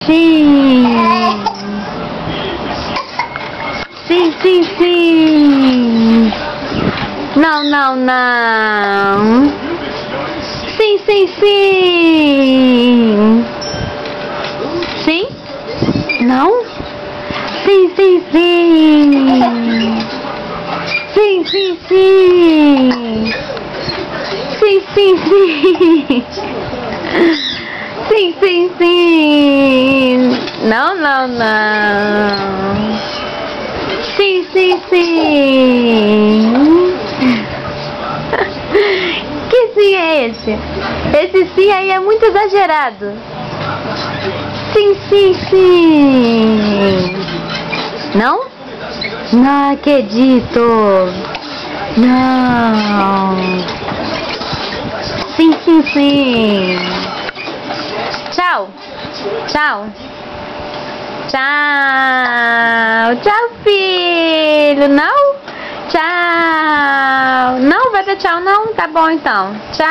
Sim. Sim, sim, sim. Não, não, não. Sim, sim, sim. Sim? Não? Sim, sim, sim. Sim, sim, sim. Sim, sim, sim. Sim, sim, sim. Não, não, não. Sim, sim, sim. Que sim é esse? Esse sim aí é muito exagerado. Sim, sim, sim. Não? Não acredito. Não. Sim, sim, sim. Tchau. Tchau. Tchau. Tchau, filho. Não? Tchau. Não vai dar tchau, não? Tá bom, então. Tchau.